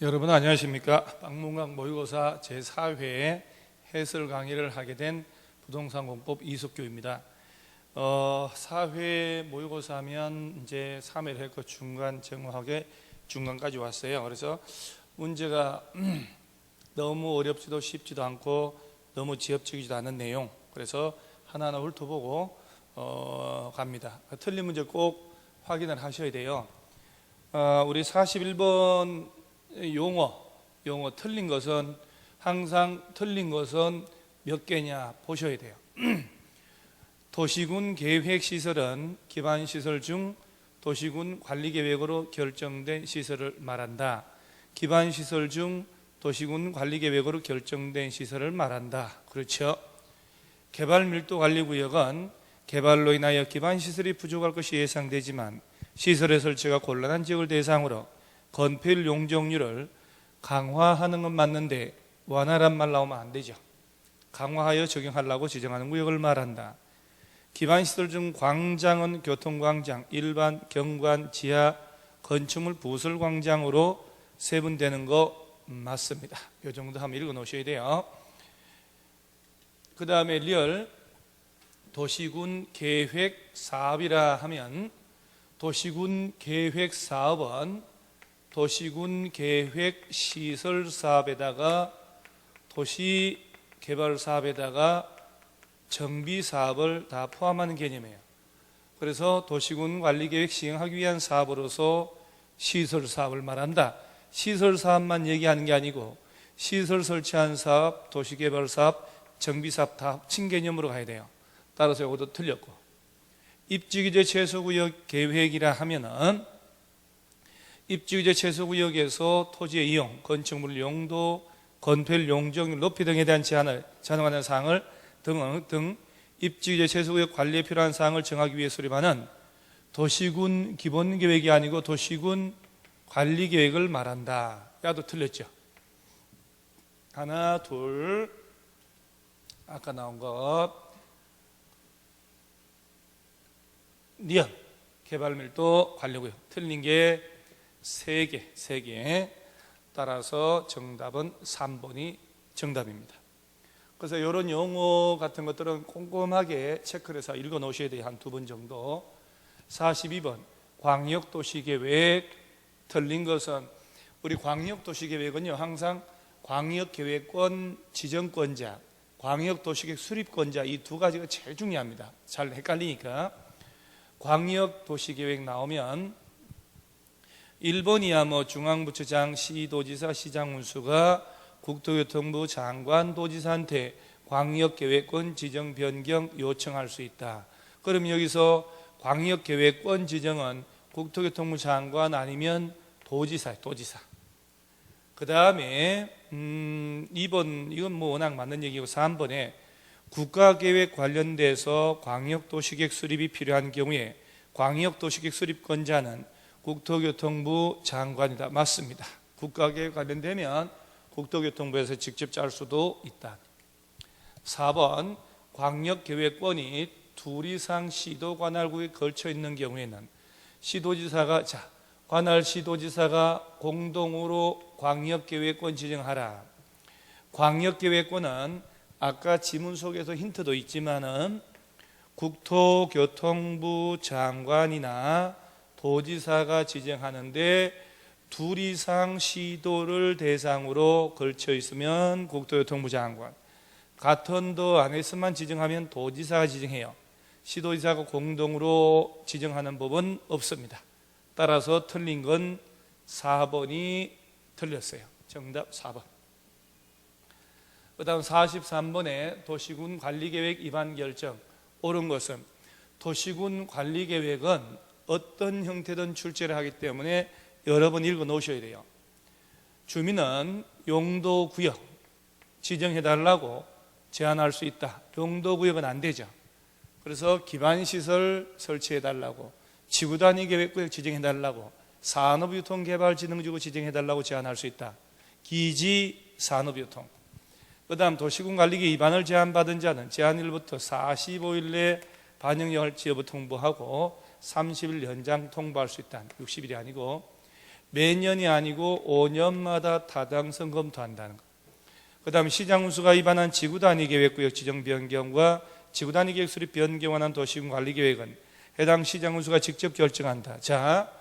여러분 안녕하십니까? 박문광 모의고사 제4회 해설 강의를 하게 된 부동산 공법 이석규입니다. 4회 모의고사 하면 이제 3회를 했고 중간 정확하게 중간까지 왔어요. 그래서 문제가 너무 어렵지도 쉽지도 않고 너무 지엽적이지도 않은 내용, 그래서 하나하나 훑어보고 갑니다. 틀린 문제 꼭 확인을 하셔야 돼요. 우리 41번 용어 틀린 것은 항상 틀린 것은 몇 개냐 보셔야 돼요. 도시군 계획시설은 기반시설 중 도시군 관리계획으로 결정된 시설을 말한다. 기반시설 중 도시군 관리계획으로 결정된 시설을 말한다. 그렇죠? 개발밀도관리구역은 개발로 인하여 기반시설이 부족할 것이 예상되지만 시설의 설치가 곤란한 지역을 대상으로 건폐율 용적률을 강화하는 건 맞는데 완화란 말 나오면 안 되죠. 강화하여 적용하려고 지정하는 구역을 말한다. 기반시설 중 광장은 교통광장, 일반, 경관, 지하, 건축물 부설광장으로 세분되는 거 맞습니다. 이 정도 한번 읽어 놓으셔야 돼요. 그 다음에 리얼 도시군 계획 사업이라 하면 도시군 계획 사업은 도시군 계획 시설 사업에다가 도시 개발 사업에다가 정비 사업을 다 포함하는 개념이에요. 그래서 도시군 관리 계획 시행하기 위한 사업으로서 시설 사업을 말한다. 시설 사업만 얘기하는 게 아니고 시설 설치한 사업, 도시 개발 사업, 정비 사업 다 합친 개념으로 가야 돼요. 따라서 이것도 틀렸고, 입지규제 최소구역 계획이라 하면은 입지규제 최소구역에서 토지의 이용, 건축물 용도, 건폐율 용적률 높이 등에 대한 제한을 제한하는 사항을 등 입지규제 최소구역 관리에 필요한 사항을 정하기 위해 수립하는 도시군 기본계획이 아니고 도시군 관리계획을 말한다. 야도 틀렸죠? 하나, 둘, 아까 나온 것 리얼 개발밀도 관리구역 틀린 게 3개. 따라서 정답은 3번이 정답입니다. 그래서 이런 용어 같은 것들은 꼼꼼하게 체크를 해서 읽어 놓으셔야 돼요. 한 2번 정도. 42번 광역도시계획 틀린 것은, 우리 광역도시계획은요 항상 광역계획권 지정권자, 광역도시계획 수립권자, 이 두 가지가 제일 중요합니다. 잘 헷갈리니까. 광역도시계획 나오면 1번이야 중앙부처장, 시도지사, 시장운수가 국토교통부 장관, 도지사한테 광역계획권 지정 변경 요청할 수 있다. 그럼 여기서 광역계획권 지정은 국토교통부 장관 아니면 도지사. 그 다음에 2번 이건 워낙 맞는 얘기고, 3번에 국가계획 관련돼서 광역도시계획 수립이 필요한 경우에 광역도시계획 수립권자는 국토교통부 장관이다. 맞습니다. 국가계획 관련되면 국토교통부에서 직접 짤 수도 있다. 4번 광역계획권이 둘 이상 시도 관할구에 걸쳐 있는 경우에는 시도지사가 관할 시도지사가 공동으로 광역계획권 지정하라. 광역계획권은 아까 지문 속에서 힌트도 있지만은 국토교통부 장관이나 도지사가 지정하는데 둘 이상 시도를 대상으로 걸쳐 있으면 국토교통부 장관, 같은 도 안에서만 지정하면 도지사가 지정해요. 시도지사가 공동으로 지정하는 법은 없습니다. 따라서 틀린 건 4번이 틀렸어요. 정답 4번. 그 다음 43번에 도시군 관리계획 위반 결정. 옳은 것은 도시군 관리계획은 어떤 형태든 출제를 하기 때문에 여러 번 읽어 놓으셔야 돼요. 주민은 용도구역 지정해달라고 제안할 수 있다. 용도구역은 안 되죠. 그래서 기반시설 설치해달라고, 지구단위 계획구역 지정해달라고, 산업유통개발진흥지구 지정해달라고 제안할 수 있다. 기지 산업유통. 그 다음 도시군관리계 위반을 제안받은 자는 제안일부터 45일 내에 반영할지 여부 통보하고 30일 연장 통보할 수 있다. 60일이 아니고, 매년이 아니고 5년마다 타당성 검토한다는 것. 그 다음에 시장운수가 위반한 지구단위계획구역 지정 변경과 지구단위계획 수립 변경안한 도시군 관리계획은 해당 시장운수가 직접 결정한다. 자,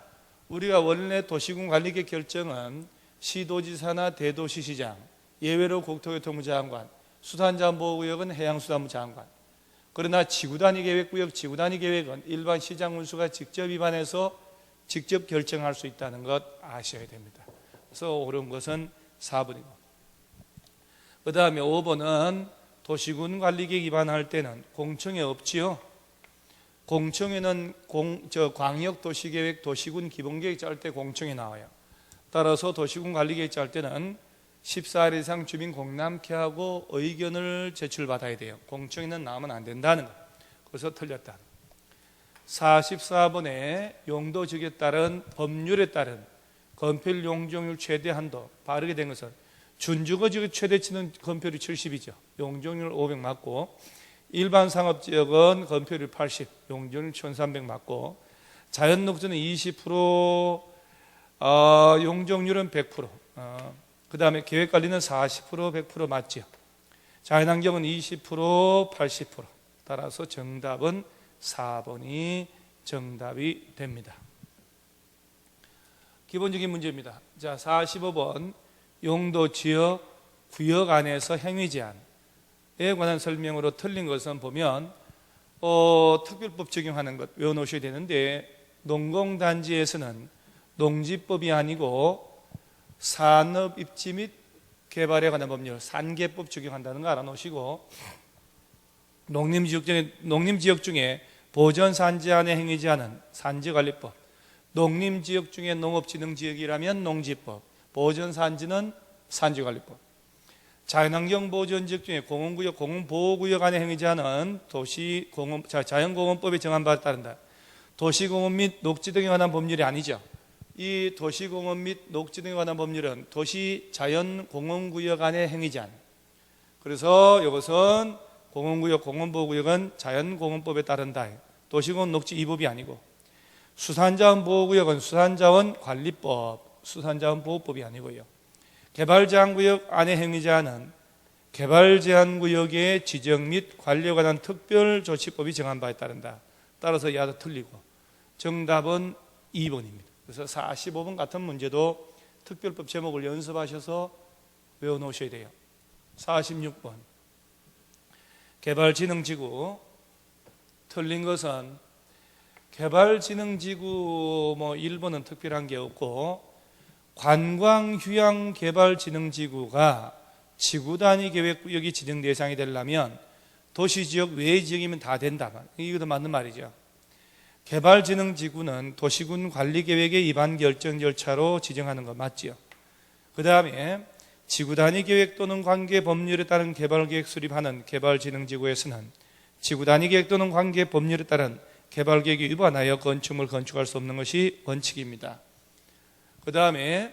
우리가 원래 도시군 관리계획 결정은 시도지사나 대도시시장, 예외로 국토교통부 장관, 수산자원보호구역은 해양수산부 장관. 그러나 지구단위계획구역 지구단위계획은 일반 시장운수가 직접 위반해서 직접 결정할 수 있다는 것 아셔야 됩니다. 그래서 옳은 것은 4번이고, 그 다음에 5번은 도시군 관리계획 위반할 때는 공청회 없지요. 공청회는 광역도시계획 도시군 기본계획 짤 때 공청회 나와요. 따라서 도시군 관리계획 짤 때는 14일 이상 주민 공람케하고 의견을 제출받아야 돼요. 공청회는 나오면 안 된다는 것. 그래서 틀렸다. 44번에 용도지역에 따른 법률에 따른 건폐율 용적률 최대 한도 바르게 된 것은 준주거지역 최대치는 건폐율이 70이죠. 용적률 500 맞고, 일반 상업지역은 건폐율이 80, 용적률 1300 맞고, 자연녹지는 20%, 용적률은 100%, 그 다음에 계획관리는 40%, 100% 맞죠. 자연환경은 20%, 80%. 따라서 정답은 4번이 정답이 됩니다. 기본적인 문제입니다. 자, 45번 용도, 지역, 구역 안에서 행위 제한에 관한 설명으로 틀린 것은 보면 특별법 적용하는 것 외워놓으셔야 되는데, 농공단지에서는 농지법이 아니고 산업입지 및 개발에 관한 법률 산개법 적용한다는 거 알아놓으시고, 농림지역 중에 보전산지 안에 행위 제한은 산지관리법, 농림지역 중에 농업진흥지역이라면 농지법, 보전산지는 산지관리법, 자연환경보전지역 중에 공원구역, 공원보호구역 안에 행위 제한은 자연공원법에 정한 바에 따른다. 도시공원 및 녹지 등에 관한 법률이 아니죠. 이 도시공원 및 녹지 등에 관한 법률은 도시자연공원구역 안에 행위 제한. 그래서 이것은 공원구역, 공원보호구역은 자연공원법에 따른다. 도시공원, 녹지 이 법이 아니고, 수산자원보호구역은 수산자원관리법, 수산자원보호법이 아니고요. 개발제한구역 안에 행위 제한은 개발제한구역의 지정 및 관리에 관한 특별조치법이 정한 바에 따른다. 따라서 야도 틀리고 정답은 2번입니다. 그래서 45번 같은 문제도 특별법 제목을 연습하셔서 외워놓으셔야 돼요. 46번 개발진흥지구, 틀린 것은 개발진흥지구 1번은 특별한 게 없고, 관광휴양개발진흥지구가 지구단위계획구역이 지정 대상이 되려면 도시지역 외의 지역이면 다 된다. 이것도 맞는 말이죠. 개발진흥지구는 도시군 관리계획의 위반 결정 절차로 지정하는 거 맞지요. 그 다음에 지구단위계획 또는 관계법률에 따른 개발계획 수립하는 개발진흥지구에서는 지구단위계획 또는 관계법률에 따른 개발계획이 위반하여 건축물을 건축할 수 없는 것이 원칙입니다. 그 다음에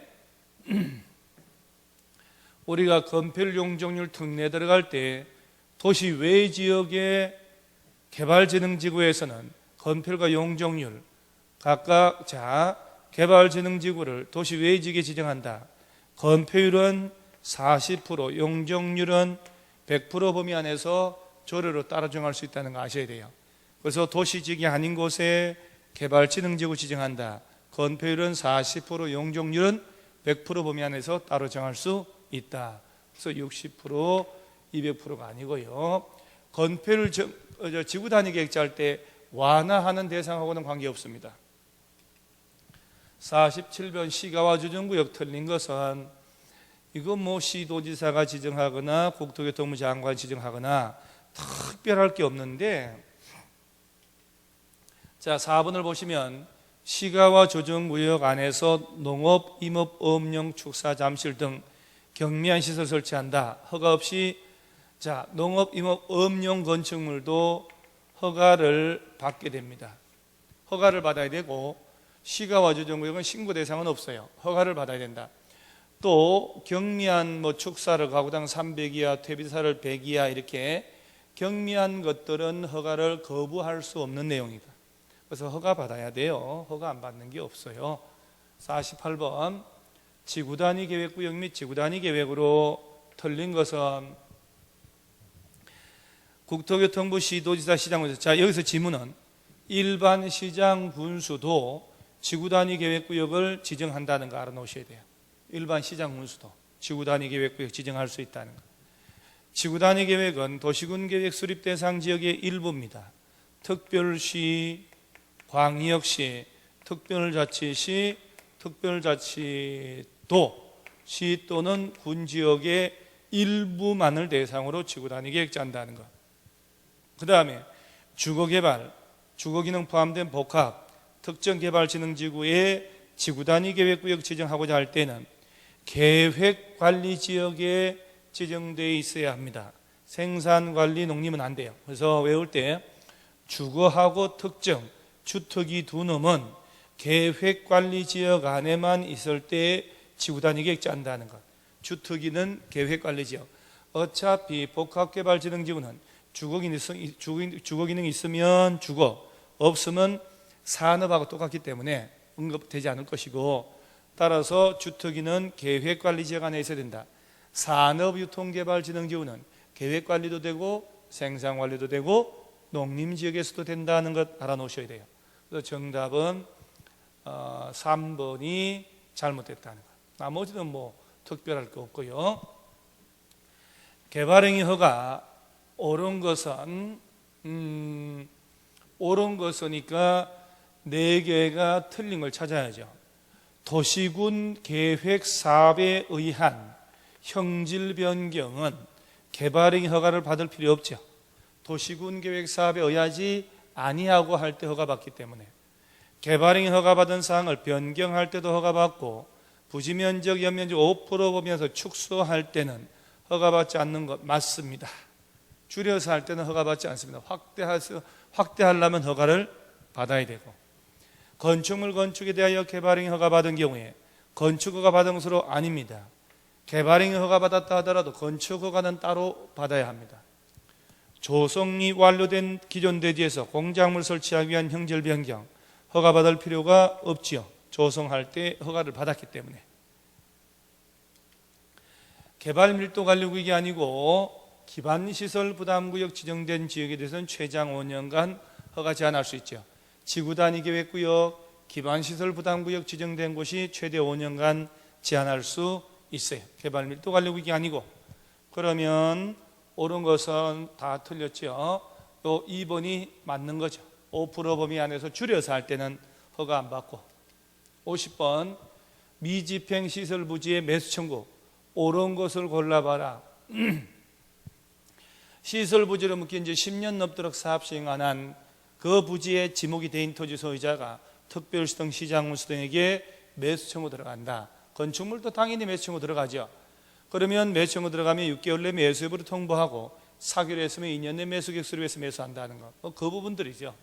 우리가 건폐율 용적률 특례 들어갈 때 도시 외 지역의 개발진흥지구에서는 건폐율과 용적률 각각 개발진흥지구를 도시 외 지역에 지정한다. 건폐율은 40%, 용적률은 100% 범위 안에서 조례로 따라 정할 수 있다는 거 아셔야 돼요. 그래서 도시지역이 아닌 곳에 개발진흥지구 지정한다. 건폐율은 40%, 용적률은 100% 범위 안에서 따로 정할 수 있다. 그래서 60%, 200%가 아니고요. 건폐율 지구단위계획 짤 때 완화하는 대상하고는 관계없습니다. 47번 시가와 주정구역 틀린 것은 이거 시도지사가 지정하거나 국토교통부 장관이 지정하거나 특별할 게 없는데, 자 4번을 보시면 시가와 조정구역 안에서 농업, 임업, 어업용 축사, 잠실 등 경미한 시설 설치한다. 허가 없이 농업, 임업, 어업용 건축물도 허가를 받게 됩니다. 허가를 받아야 되고, 시가와 조정구역은 신고 대상은 없어요. 허가를 받아야 된다. 또 경미한 축사를 가구당 300이하, 퇴비사를 100이하 이렇게 경미한 것들은 허가를 거부할 수 없는 내용이다. 그래서 허가 받아야 돼요. 허가 안 받는 게 없어요. 48번 지구단위 계획구역 및 지구단위 계획으로 틀린 것은 국토교통부 시도지사 시장군수. 자, 여기서 지문은 일반 시장 군수도 지구단위 계획구역을 지정한다는 거 알아놓으셔야 돼요. 일반 시장 군수도 지구단위 계획구역 지정할 수 있다는 거. 지구단위 계획은 도시군 계획 수립 대상 지역의 일부입니다. 특별시, 광역시, 특별자치시, 특별자치도, 시 또는 군 지역의 일부만을 대상으로 지구단위 계획 짠다는 것. 그 다음에 주거개발, 주거기능 포함된 복합, 특정개발진흥지구의 지구단위 계획구역 지정하고자 할 때는 계획관리지역에 지정되어 있어야 합니다. 생산관리, 농림은 안 돼요. 그래서 외울 때 주거하고 특정, 주특이 두 놈은 계획관리지역 안에만 있을 때 지구단위 계획 짠다는 것. 주특기는 계획관리지역. 어차피 복합개발진흥지구는 주거기능이 있으면 주거, 없으면 산업하고 똑같기 때문에 언급되지 않을 것이고, 따라서 주특기는 계획관리지역 안에 있어야 된다. 산업유통개발진흥지구는 계획관리도 되고 생산관리도 되고 농림지역에서도 된다는 것 알아놓으셔야 돼요. 그래서 정답은 3번이 잘못됐다는 것. 나머지는 뭐 특별할 거 없고요. 개발행위 허가 옳은 것은 옳은 것이니까 4개가 틀린 걸 찾아야죠. 도시군 계획 사업에 의한 형질 변경은 개발행위 허가를 받을 필요 없죠. 도시군 계획 사업에 의하지 아니하고 할 때 허가받기 때문에 개발행위 허가받은 사항을 변경할 때도 허가받고 부지면적, 연면적 5% 보면서 축소할 때는 허가받지 않는 것 맞습니다. 줄여서 할 때는 허가받지 않습니다. 확대하려면 허가를 받아야 되고, 건축물 건축에 대하여 개발행위 허가받은 경우에 건축허가 받은 것으로 아닙니다. 개발행위 허가받았다 하더라도 건축허가는 따로 받아야 합니다. 조성이 완료된 기존 대지에서 공작물 설치하기 위한 형질 변경 허가받을 필요가 없지요. 조성할 때 허가를 받았기 때문에. 개발 밀도 관리구역이 아니고 기반시설 부담구역 지정된 지역에 대해서는 최장 5년간 허가 제한할 수 있죠. 지구단위 계획구역, 기반시설 부담구역 지정된 곳이 최대 5년간 제한할 수 있어요. 개발 밀도 관리구역이 아니고. 그러면 옳은 것은 다 틀렸죠. 또 2번이 맞는 거죠. 5% 범위 안에서 줄여서 할 때는 허가 안 받고. 50번 미집행 시설 부지의 매수 청구. 옳은 것을 골라봐라. 시설 부지로 묶인 지 10년 넘도록 사업 시행 안 한 그 부지에 지목이 대인 토지 소유자가 특별시 등 시장군수 등에게 매수 청구 들어간다. 건축물도 당연히 매수 청구 들어가죠. 그러면 매수 청구 들어가면 6개월 내 매수 여부를 통보하고 사기로 했으면 2년 내 매수 객수로 해서 매수한다는 것. 그 부분들이죠.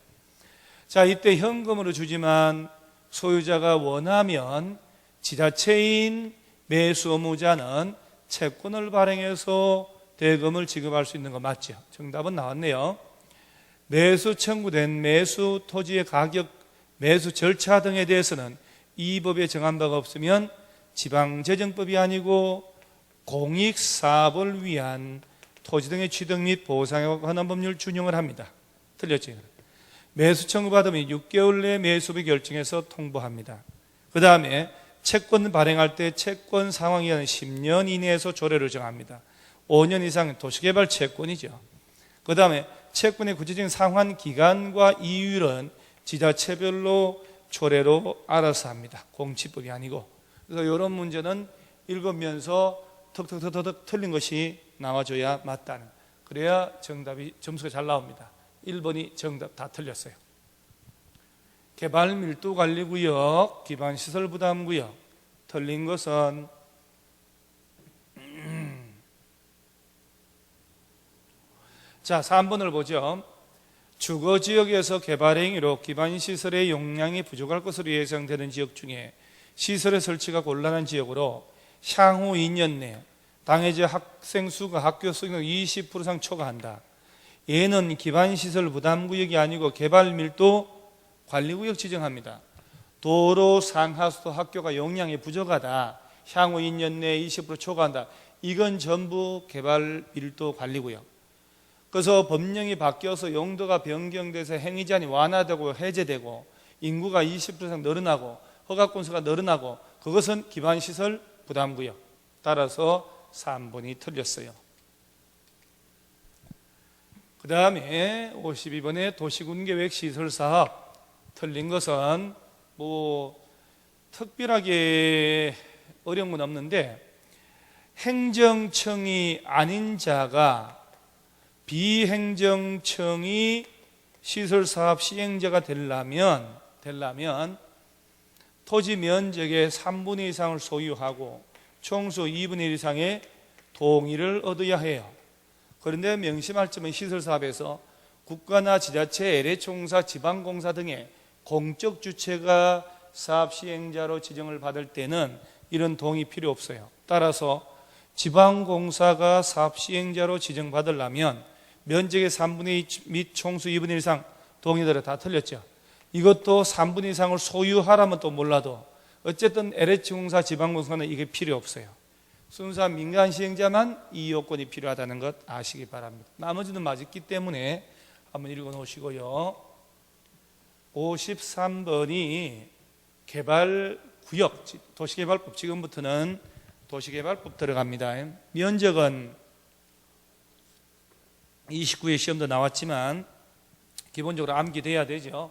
자, 이때 현금으로 주지만 소유자가 원하면 지자체인 매수 의무자는 채권을 발행해서 대금을 지급할 수 있는 거 맞죠? 정답은 나왔네요. 매수 청구된 매수 토지의 가격, 매수 절차 등에 대해서는 이 법에 정한 바가 없으면 지방재정법이 아니고 공익사업을 위한 토지 등의 취득 및 보상에 관한 법률 준용을 합니다. 틀렸죠? 매수 청구받으면 6개월 내에 매수비 결정해서 통보합니다. 그 다음에 채권 발행할 때 채권 상환기간은 10년 이내에서 조례를 정합니다. 5년 이상 도시개발 채권이죠. 그 다음에 채권의 구체적인 상환 기간과 이율은 지자체별로 조례로 알아서 합니다. 공치법이 아니고. 그래서 이런 문제는 읽으면서 턱턱턱턱 틀린 것이 나와줘야 맞다는. 그래야 정답이 점수가 잘 나옵니다. 1번이 정답 다 틀렸어요. 개발 밀도 관리구역, 기반시설 부담구역. 틀린 것은 자, 3번을 보죠. 주거지역에서 개발행위로 기반시설의 용량이 부족할 것으로 예상되는 지역 중에 시설의 설치가 곤란한 지역으로 향후 2년 내 당해제 학생 수가 학교 수능 20% 이상 초과한다. 얘는 기반시설 부담구역이 아니고 개발밀도 관리구역 지정합니다. 도로 상하수도 학교가 용량이 부족하다. 향후 2년 내에 20% 초과한다. 이건 전부 개발 밀도 관리고요. 그래서 법령이 바뀌어서 용도가 변경돼서 행위 제한이 완화되고 해제되고 인구가 20% 이상 늘어나고 허가 건수가 늘어나고 그것은 기반시설 부담구역. 따라서 3번이 틀렸어요. 그 다음에 52번에 도시군계획 시설사업 틀린 것은 뭐 특별하게 어려운 건 없는데 행정청이 아닌 자가 비행정청이 시설사업 시행자가 되려면 토지 면적의 3분의 2 이상을 소유하고 총수 2분의 1 이상의 동의를 얻어야 해요. 그런데 명심할 점은 시설사업에서 국가나 지자체, LH공사, 지방공사 등의 공적 주체가 사업 시행자로 지정을 받을 때는 이런 동의 필요 없어요. 따라서 지방공사가 사업 시행자로 지정받으려면 면적의 3분의 2 및 총수 2분의 1 이상 동의들은 다 틀렸죠. 이것도 3분의 2 이상을 소유하라면 또 몰라도 어쨌든 LH공사, 지방공사는 이게 필요 없어요. 순수한 민간 시행자만 이 요건이 필요하다는 것 아시기 바랍니다. 나머지는 맞았기 때문에 한번 읽어놓으시고요. 53번이 개발구역, 도시개발법, 지금부터는 도시개발법 들어갑니다. 면적은 29회 시험도 나왔지만 기본적으로 암기돼야 되죠.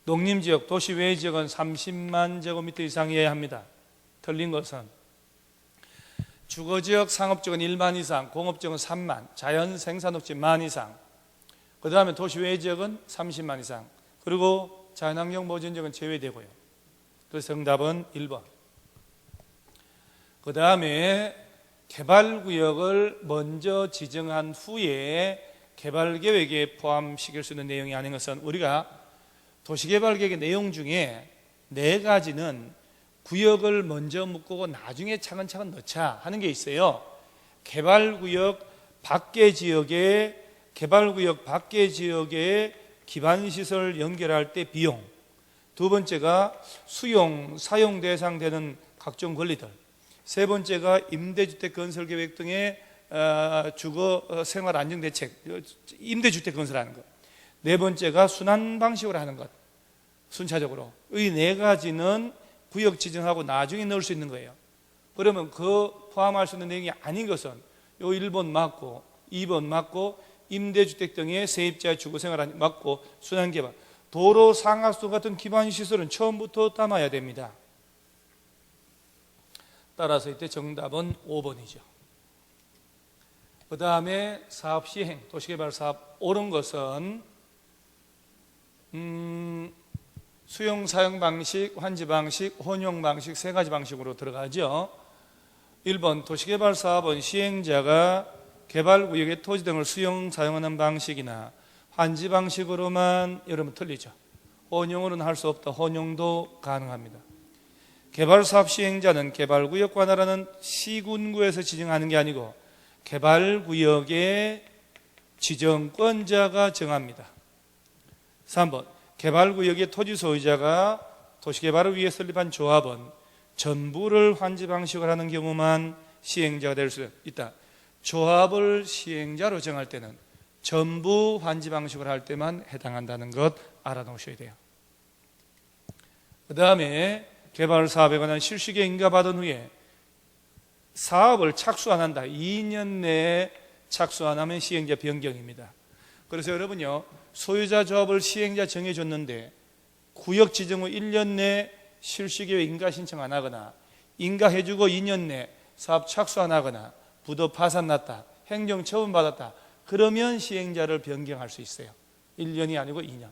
농림지역, 도시외 지역은 30만 제곱미터 이상이어야 합니다. 틀린 것은 주거지역, 상업지역은 1만 이상, 공업지역은 3만, 자연생산업지 1만 이상, 그 다음에 도시외 지역은 30만 이상, 그리고 자연환경 보전지역은 제외되고요. 그래서 정답은 1번. 그 다음에 개발구역을 먼저 지정한 후에 개발계획에 포함시킬 수 있는 내용이 아닌 것은 우리가 도시개발계획의 내용 중에 4가지는 구역을 먼저 묶고 나중에 차근차근 넣자 하는 게 있어요. 개발구역 밖의 지역에 기반시설 연결할 때 비용, 두 번째가 수용, 사용 대상 되는 각종 권리들, 세 번째가 임대주택 건설계획 등의 주거 생활 안정대책, 임대주택 건설하는 것, 네 번째가 순환 방식으로 하는 것, 순차적으로. 이 4가지는 구역 지정하고 나중에 넣을 수 있는 거예요. 그러면 그 포함할 수 있는 내용이 아닌 것은 요 1번 맞고 2번 맞고 임대주택 등의 세입자의 주거생활 맞고 순환개발, 도로 상하수도 같은 기반시설은 처음부터 담아야 됩니다. 따라서 이때 정답은 5번이죠. 그 다음에 사업시행, 도시개발사업 옳은 것은 수용, 사용 방식, 환지 방식, 혼용 방식 3가지 방식으로 들어가죠. 1번 도시개발사업은 시행자가 개발구역의 토지 등을 수용, 사용하는 방식이나 환지 방식으로만, 여러분 틀리죠. 혼용으로는 할 수 없다. 혼용도 가능합니다. 개발사업 시행자는 개발구역 관할하는 시군구에서 지정하는 게 아니고 개발구역의 지정권자가 정합니다. 3번 개발구역의 토지 소유자가 도시개발을 위해 설립한 조합은 전부를 환지 방식을 하는 경우만 시행자가 될 수 있다. 조합을 시행자로 정할 때는 전부 환지 방식을 할 때만 해당한다는 것 알아놓으셔야 돼요. 그 다음에 개발 사업에 관한 실시계 인가받은 후에 사업을 착수 안 한다. 2년 내에 착수 안 하면 시행자 변경입니다. 그래서 여러분요, 소유자 조합을 시행자 정해줬는데 구역 지정 후 1년 내에 실시계획 인가 신청 안 하거나 인가해주고 2년 내 사업 착수 안 하거나 부도 파산 났다, 행정 처분 받았다, 그러면 시행자를 변경할 수 있어요. 1년이 아니고 2년.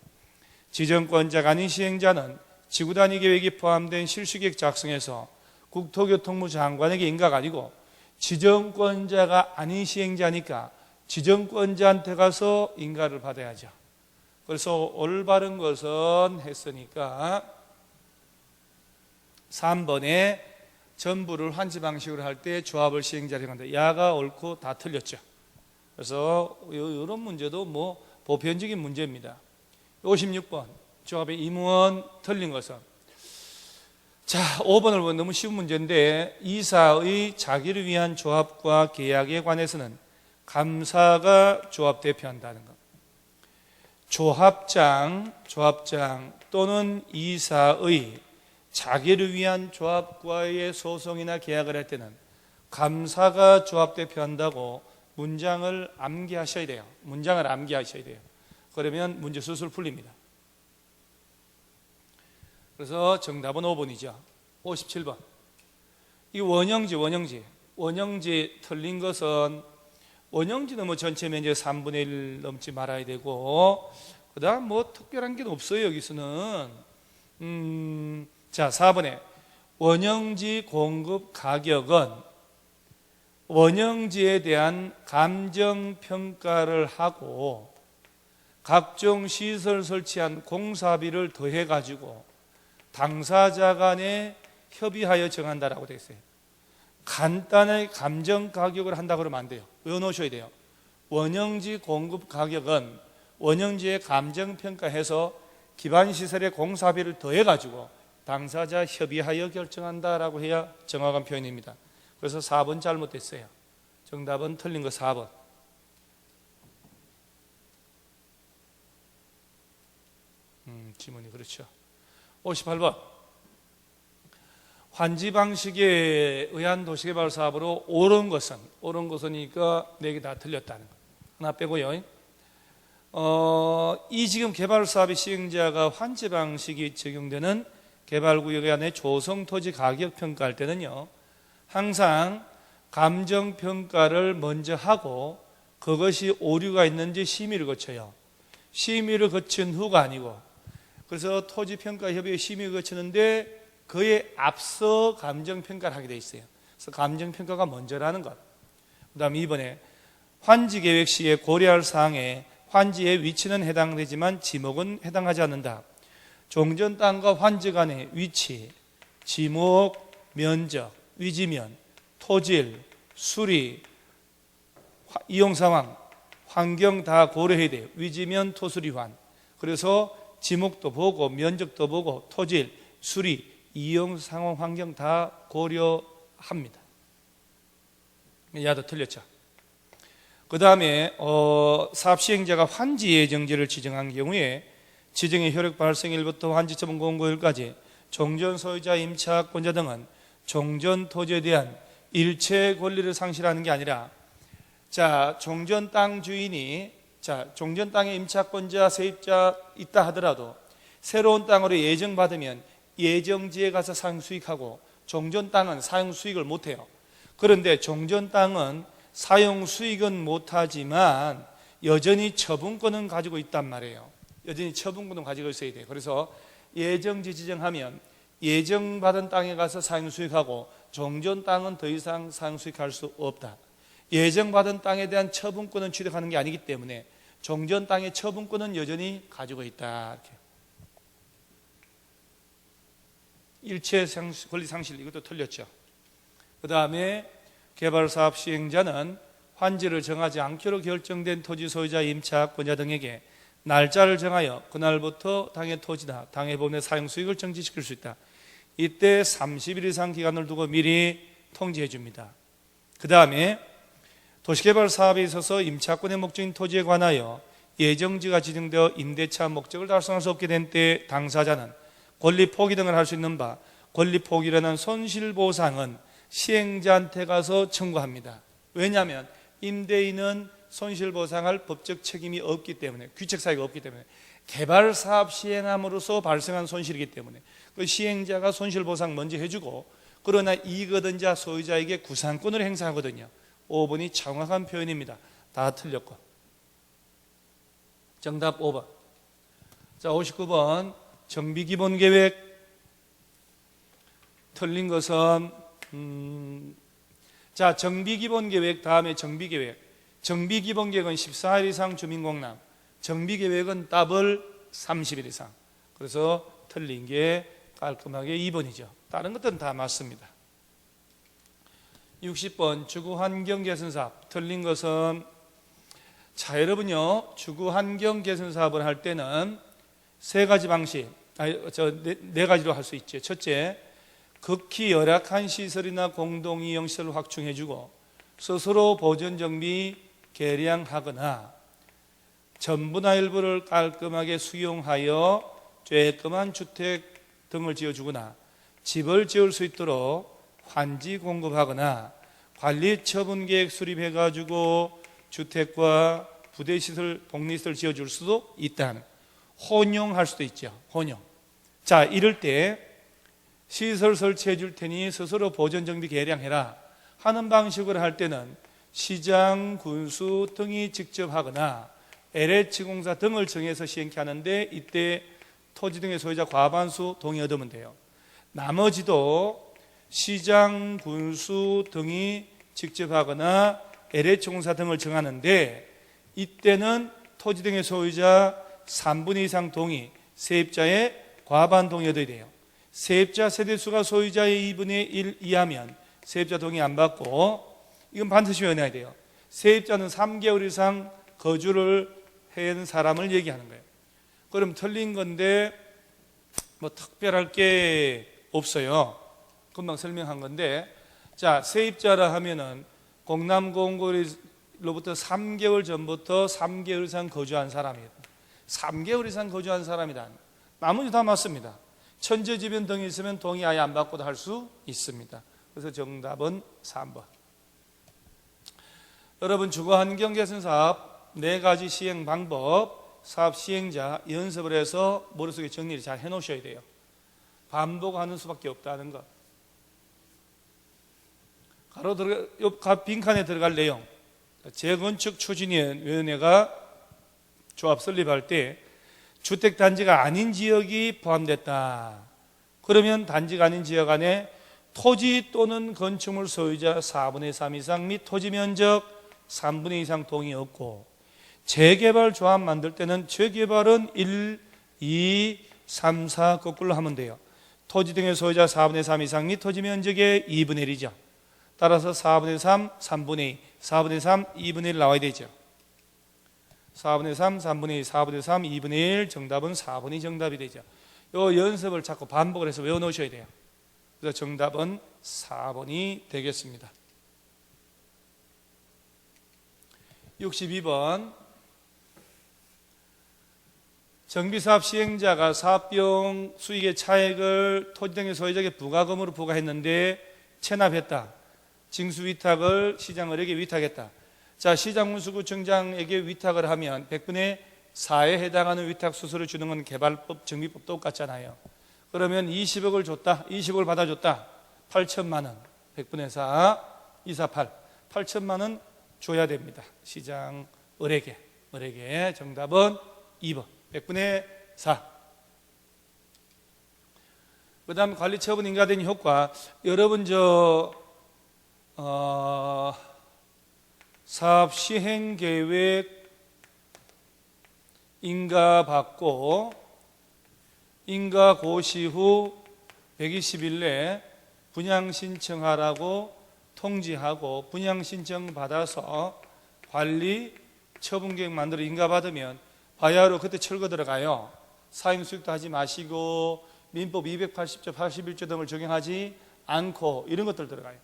지정권자가 아닌 시행자는 지구단위 계획이 포함된 실시계획 작성에서 국토교통부 장관에게 인가가 아니고 지정권자가 아닌 시행자니까 지정권자한테 가서 인가를 받아야죠. 그래서 올바른 것은 했으니까 3번에 전부를 환지 방식으로 할 때 조합을 시행자로 한다. 야가 옳고 다 틀렸죠. 그래서 이런 문제도 뭐 보편적인 문제입니다. 56번 조합의 임원 틀린 것은 자, 5번을 보면 너무 쉬운 문제인데, 이사의 자기를 위한 조합과 계약에 관해서는 감사가 조합 대표한다는 것. 조합장 또는 이사의 자기를 위한 조합과의 소송이나 계약을 할 때는 감사가 조합 대표한다고 문장을 암기하셔야 돼요. 문장을 암기하셔야 돼요. 그러면 문제 술술 풀립니다. 그래서 정답은 5번이죠. 57번. 이 원형지 틀린 것은, 원형지는 뭐 전체 면적 3분의 1 넘지 말아야 되고, 그 다음 뭐 특별한 게 없어요, 여기서는. 자, 4번에 원형지 공급 가격은 원형지에 대한 감정평가를 하고 각종 시설 설치한 공사비를 더해가지고 당사자 간에 협의하여 정한다라고 되어 있어요. 간단하게 감정 가격을 한다고 그러면 안 돼요. 외워놓으셔야 돼요. 원형지 공급 가격은 원형지의 감정평가해서 기반시설의 공사비를 더해가지고 당사자 협의하여 결정한다라고 해야 정확한 표현입니다. 그래서 4번 잘못됐어요. 정답은 틀린 거 4번. 지문이 그렇죠. 58번. 환지 방식에 의한 도시개발 사업으로 옳은 것은이니까 4개 다 틀렸다는 거. 하나 빼고요. 이 지금 개발 사업의 시행자가 환지 방식이 적용되는 개발구역 안에 조성 토지 가격 평가할 때는요, 항상 감정평가를 먼저 하고 그것이 오류가 있는지 심의를 거쳐요. 심의를 거친 후가 아니고, 그래서 토지평가협의회 심의를 거치는데 그에 앞서 감정평가를 하게 돼 있어요. 그래서 감정평가가 먼저라는 것. 그 다음 2번에 환지계획 시에 고려할 사항에 환지의 위치는 해당되지만 지목은 해당하지 않는다. 종전 땅과 환지 간의 위치, 지목, 면적, 위지면, 토질, 수리, 이용 상황, 환경 다 고려해야 돼요. 위지면, 토수리환. 그래서 지목도 보고 면적도 보고 토질, 수리, 이용 상황, 환경 다 고려합니다. 야도 틀렸죠. 그 다음에 사업 시행자가 환지 예정지를 지정한 경우에 지정의 효력 발생일부터 환지 처분 공고일까지 종전 소유자, 임차권자 등은 종전 토지에 대한 일체 권리를 상실하는 게 아니라, 자, 종전 땅 주인이, 자, 종전 땅에 임차권자, 세입자 있다 하더라도 새로운 땅으로 예정받으면 예정지에 가서 사용 수익하고 종전 땅은 사용 수익을 못해요. 그런데 종전 땅은 사용 수익은 못하지만 여전히 처분권은 가지고 있단 말이에요. 여전히 처분권은 가지고 있어야 돼요. 그래서 예정지 지정하면 예정받은 땅에 가서 사용 수익하고 종전 땅은 더 이상 사용 수익할 수 없다. 예정받은 땅에 대한 처분권은 취득하는 게 아니기 때문에 종전 땅의 처분권은 여전히 가지고 있다. 이렇게. 일체 권리 상실, 이것도 틀렸죠. 그 다음에 개발사업 시행자는 환지를 정하지 않기로 결정된 토지 소유자, 임차권자 등에게 날짜를 정하여 그날부터 당의 토지나 당의 법인의 사용 수익을 정지시킬 수 있다. 이때 30일 이상 기간을 두고 미리 통지해 줍니다. 그 다음에 도시개발 사업에 있어서 임차권의 목적인 토지에 관하여 예정지가 지정되어 임대차 목적을 달성할 수 없게 된 때 당사자는 권리 포기 등을 할 수 있는 바, 권리 포기라는 손실보상은 시행자한테 가서 청구합니다. 왜냐하면 임대인은 손실보상할 법적 책임이 없기 때문에, 귀책사유가 없기 때문에, 개발사업 시행함으로써 발생한 손실이기 때문에 그 시행자가 손실보상 먼저 해주고, 그러나 이익 얻은 자 소유자에게 구상권을 행사하거든요. 5번이 정확한 표현입니다. 다 틀렸고. 정답 5번. 자, 59번 정비기본계획. 틀린 것은 자, 정비기본계획 다음에 정비계획. 정비기본계획은 14일 이상 주민공람, 정비계획은 더블 30일 이상. 그래서 틀린 게 깔끔하게 2번이죠. 다른 것들은 다 맞습니다. 60번 주거환경개선사업. 틀린 것은, 자, 여러분요, 주거환경개선사업을 할 때는 세 가지 방식, 네 가지로 할 수 있죠. 첫째, 극히 열악한 시설이나 공동이용 시설을 확충해주고 스스로 보존정비 개량하거나 전부나 일부를 깔끔하게 수용하여 쬐끔한 주택 등을 지어주거나 집을 지을 수 있도록 환지 공급하거나 관리 처분 계획 수립해가지고 주택과 부대시설, 독립시설 지어줄 수도 있다는, 혼용할 수도 있죠. 혼용. 자, 이럴 때 시설 설치해 줄 테니 스스로 보존 정비 개량해라 하는 방식으로 할 때는 시장, 군수 등이 직접 하거나 LH공사 등을 정해서 시행케 하는데, 이때 토지 등의 소유자 과반수 동의 얻으면 돼요. 나머지도 시장, 군수 등이 직접 하거나 LH공사 등을 정하는데, 이때는 토지 등의 소유자 3분의 2 이상 동의, 세입자의 과반 동의 얻어야 돼요. 세입자 세대수가 소유자의 2분의 1 이하면 세입자 동의 안 받고, 이건 반드시 외워야 돼요. 세입자는 3개월 이상 거주를 한 사람을 얘기하는 거예요. 그럼 틀린 건데 뭐 특별할 게 없어요. 금방 설명한 건데, 자, 세입자라 하면은 공남공고로부터 3개월 전부터 3개월 이상 거주한 사람이에요. 3개월 이상 거주한 사람이다. 나머지 다 맞습니다. 천재지변 등이 있으면 동의 아예 안 받고도 할 수 있습니다. 그래서 정답은 3번. 여러분, 주거환경개선사업 4가지 시행 방법, 사업 시행자 연습을 해서 머릿속에 정리를 잘 해놓으셔야 돼요. 반복하는 수밖에 없다는 것. 빈칸에 들어갈 내용. 재건축 추진위원회가 조합 설립할 때 주택단지가 아닌 지역이 포함됐다. 그러면 단지가 아닌 지역 안에 토지 또는 건축물 소유자 4분의 3 이상 및 토지 면적 3분의 2 이상 동의 없고, 재개발 조합 만들 때는 재개발은 1, 2, 3, 4 거꾸로 하면 돼요. 토지 등의 소유자 4분의 3 이상 및 토지 면적의 2분의 1이죠. 따라서 4분의 3, 3분의 2, 4분의 3, 2분의 1 나와야 되죠. 4분의 3, 3분의 2, 4분의 3, 2분의 1, 정답은 4번이 정답이 되죠. 이 연습을 자꾸 반복을 해서 외워놓으셔야 돼요. 그래서 정답은 4번이 되겠습니다. 62번. 정비사업 시행자가 사업비용 수익의 차액을 토지 등의 소유자에게 부가금으로 부과했는데 체납했다. 징수위탁을 시장을에게 위탁했다. 자, 시장군수구청장에게 위탁을 하면 100분의 4에 해당하는 위탁 수수료를 주는 건 개발법, 정비법 똑같잖아요. 그러면 20억을 줬다. 20억을 받아줬다. 8천만 원. 100분의 4, 248. 8천만 원 줘야 됩니다. 시장을에게. 정답은 2번. 100분의 4. 그 다음 관리처분 인가된 효과. 여러분 사업 시행 계획 인가 받고 인가 고시 후 120일 내에 분양 신청하라고 통지하고 분양 신청 받아서 관리 처분 계획 만들어 인가 받으면 바야흐로 그때 철거 들어가요. 사용 수익도 하지 마시고 민법 280조 81조 등을 적용하지 않고 이런 것들 들어가요.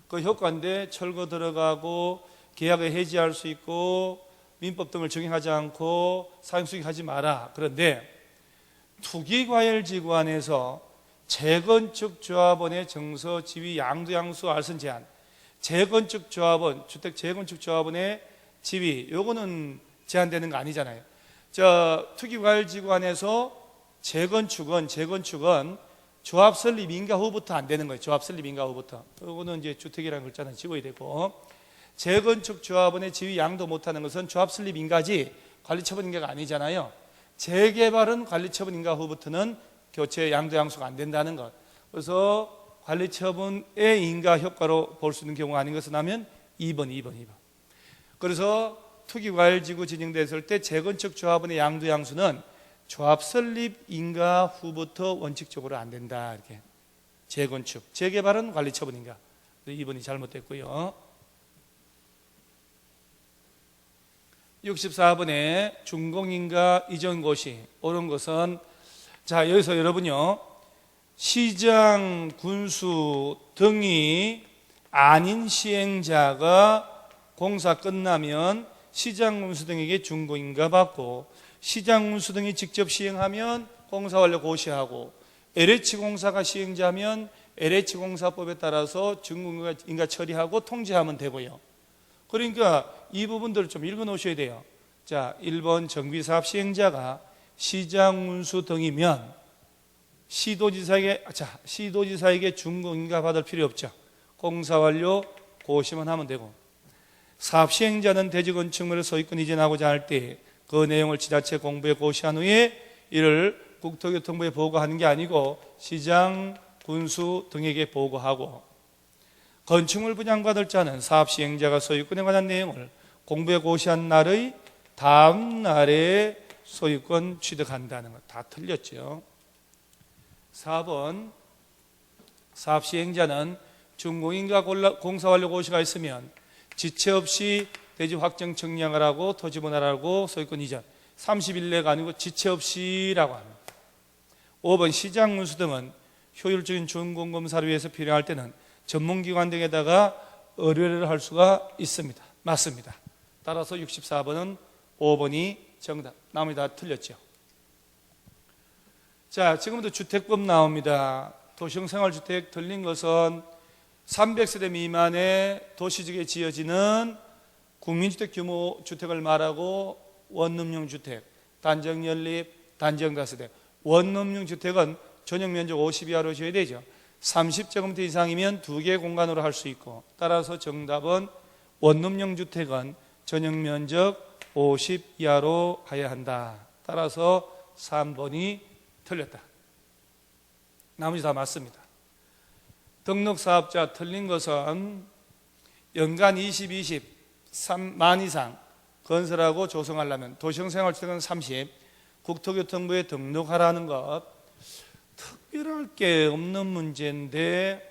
그 효과인데 철거 들어가고 계약을 해지할 수 있고 민법 등을 적용하지 않고 사용수익 하지 마라. 그런데 투기과열지구 안에서 재건축 조합원의 정서, 지위, 양도, 양수, 알선 제한, 재건축 조합원, 주택 재건축 조합원의 지위, 요거는 제한되는 거 아니잖아요. 투기과열지구 안에서 재건축은 조합 설립 인가 후부터 안 되는 거예요. 조합 설립 인가 후부터. 요거는 이제 주택이라는 글자는 지워야 되고, 재건축 조합원의 지위 양도 못하는 것은 조합 설립 인가지 관리처분 인가가 아니잖아요. 재개발은 관리처분 인가 후부터는 교체 양도 양수가 안 된다는 것. 그래서 관리처분의 인가 효과로 볼 수 있는 경우가 아닌 것은 하면 2번. 그래서 투기과열지구 진행됐을 때 재건축 조합원의 양도 양수는 조합 설립 인가 후부터 원칙적으로 안 된다. 이렇게. 재건축, 재개발은 관리처분 인가. 2번이 잘못됐고요. 64번에 준공인가 이전고시. 옳은 것은, 자, 여기서 여러분요, 시장, 군수 등이 아닌 시행자가 공사 끝나면 시장, 군수 등에게 준공인가 받고, 시장, 군수 등이 직접 시행하면 공사 완료 고시하고, LH공사가 시행자면 LH공사법에 따라서 준공인가 처리하고 통지하면 되고요. 그러니까 이 부분들을 좀 읽어 놓으셔야 돼요. 자, 1번 정비사업 시행자가 시장, 군수 등이면 시도지사에게 준공인가 받을 필요 없죠. 공사 완료 고시만 하면 되고, 사업 시행자는 대지 건축물을 소유권 이전하고자 할 때 그 내용을 지자체 공부에 고시한 후에 이를 국토교통부에 보고하는 게 아니고 시장, 군수 등에게 보고하고, 건축물 분양받을 자는 사업 시행자가 소유권에 관한 내용을 공부에 고시한 날의 다음 날에 소유권 취득한다는 것. 다 틀렸죠. 4번 사업 시행자는 준공인가 공사 완료 고시가 있으면 지체 없이 대지 확정 청량을 하고 토지 분할하고 소유권 이전 30일 내가 아니고 지체 없이라고 합니다. 5번 시장, 군수 등은 효율적인 준공검사를 위해서 필요할 때는 전문기관 등에다가 의뢰를 할 수가 있습니다. 맞습니다. 따라서 64번은 5번이 정답. 나머지 다 틀렸죠. 자, 지금부터 주택법 나옵니다. 도시생활주택 틀린 것은 300세대 미만의 도시지역에 지어지는 국민주택 규모 주택을 말하고, 원룸형 주택, 단정 연립, 단정 다세대. 원룸형 주택은 전용 면적 50 이하로 지어야 되죠. 30제곱미터 이상이면 2개 공간으로 할 수 있고, 따라서 정답은 원룸형 주택은 전용 면적 50 이하로 해야 한다. 따라서 3번이 틀렸다. 나머지 다 맞습니다. 등록사업자 틀린 것은 연간 20, 3만 이상 건설하고 조성하려면 도시생활주택은 30, 국토교통부에 등록하라는 것. 특별할 게 없는 문제인데,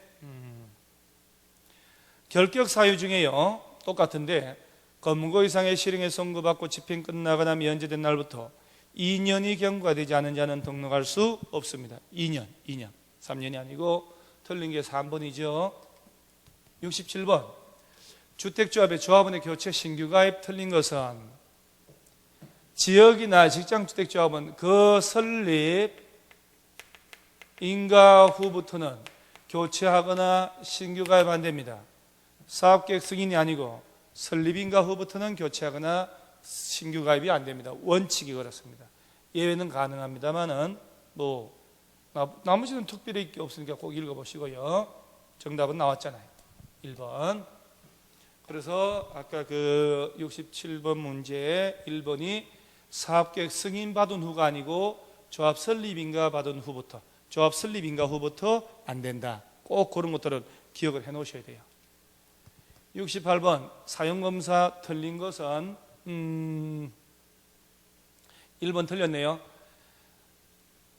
결격 사유 중에요, 똑같은데 검거 이상의 실형에 선고받고 집행 끝나거나 면제된 날부터 2년이 경과가 되지 않은 자는 등록할 수 없습니다. 2년 3년이 아니고 틀린 게 3번이죠 67번 주택조합의 조합원의 교체 신규 가입 틀린 것은, 지역이나 직장주택조합은 그 설립 인가 후부터는 교체하거나 신규 가입 안 됩니다. 사업계획 승인이 아니고 설립 인가 후부터는 교체하거나 신규 가입이 안 됩니다. 원칙이 그렇습니다. 예외는 가능합니다만은 나머지는 특별히 없으니까 꼭 읽어보시고요. 정답은 나왔잖아요. 1번. 그래서 아까 그 67번 문제에 1번이 사업계획 승인 받은 후가 아니고 조합 설립인가 받은 후부터, 조합 설립인가 후부터 안 된다. 꼭 그런 것들은 기억을 해 놓으셔야 돼요. 68번 사용검사 틀린 것은 1번 틀렸네요.